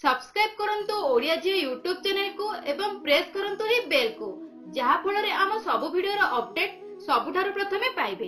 Subscribe करंतु ओडिया जी YouTube channel को एवं प्रेस करंतु ही बेल को जहा फଳରେ आम सब वीडियो रो अपडेट सबुठारु प्रथमे पाइबे।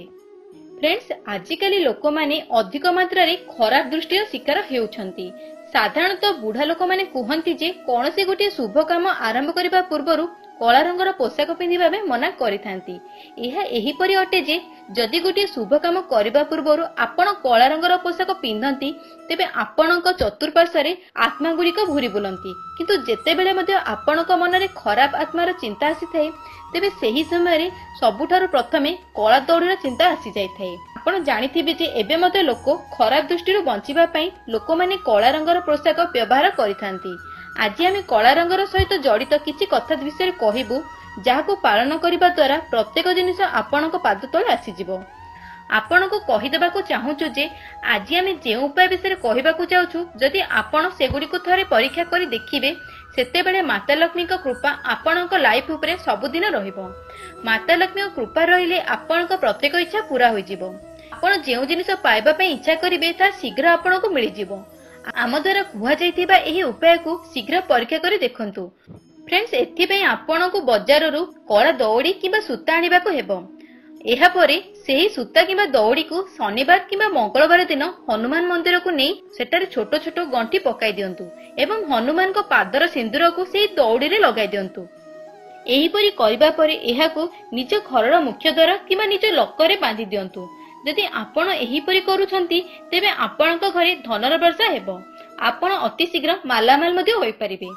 फ्रेंड्स, आजिकाली लोक माने अधिक मात्रा रे खराब दृष्टि शिकार हेउछंती। साधारणतः बुढ़ा लोक माने कहंती जे कोनोसी गोटे शुभ काम आरंभ करबा पूर्वरु कला रंगर पोशाक पिंधिबा बे मना करिथांती। एहा एहीपरि अटे जे जदि गोटे शुभ काम करबा पूर्वरु आपण कला रंगर पोशाक पिंधंती तेबे आपणक चतुर्पार्श्वरे आत्मा गुड़िक घूरी बुलंती, किंतु जेतेबेले मध्ये आपणक मनरे खराब आत्मार चिंता आसीथाय तेबे सेही समय सबुठारु प्रथमे कला दौड़ीर चिंता आसी जाइथाय। आपण जानिथिबे जे एबे मध्ये लोक खराब दृष्टिरु बंचिबा पई लोक माने कला रंगर पोशाक व्यवहार करिथांती। आज आम कला रंगर सहित जड़ित किसी कथा विषय कहबू जहां पालन करने द्वारा प्रत्येक जिनिस आपण पाद तले आसीजिवो। आपण को कहीदेबाकू चाहूचु जे आज आम जे उपाय विषय कहबाकू चाहूचु जदि आपण सेगुडी को थरे परीक्षा करी देखिबे सेतेबेले माता लक्ष्मी का कृपा आपणक लाइफ उपरे सबुदिन रहिबो। माता लक्ष्मी कृपा रहिले आपणक प्रत्येक इच्छा पूरा होई जिवो। आपण जे जिनिस पाइबा पई इच्छा करिवे ता शीघ्र आपणक मिलि जिवो। आम द्वारा कुहा जाइथिबा एही उपाय को शीघ्र परीक्षा करी देखंतु। फ्रेंड्स, एथिपई आपणक बजाररू कला दौड़ी किबा सूता आनिबाकू हेबो। एहा परे सेही सूता किबा दौड़ी को शनिवार किबा मंगलवार दिन हनुमान मंदिर को नहीं सेटारे छोट छोट गंठी पकाई दियंतु एवं हनुमान को पादर सिंदूर को सेही दौड़ी रे लगाई दियंतु। एही परी करबा परे एहाकू निज घरर मुख्य द्वार किबा निज लकरे बांधी दियंतु। जदि आपण एही परी करूछंती तेबे आपणक घरे धनर वर्षा हेबो। आपण अति शीघ्र मालामाल मध्ये होई परिबे।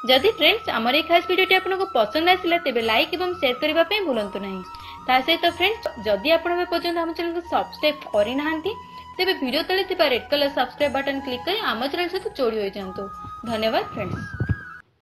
जदि फ्रेंड्स हमर ए खास वीडियोटी आपनको पसंद आसिला तेबे लाइक एवं शेयर करबा पे भूलंतु नाही। ता सहित फ्रेंड्स, जदि आपण बे पर्यंत हम चैनल को सब्सक्राइब करि नाहंती तेबे वीडियो तले थिबा red colour subscribe button click करी हम चैनल सहित जोड़ी होई जांतु। धन्यवाद फ्रेंड्स।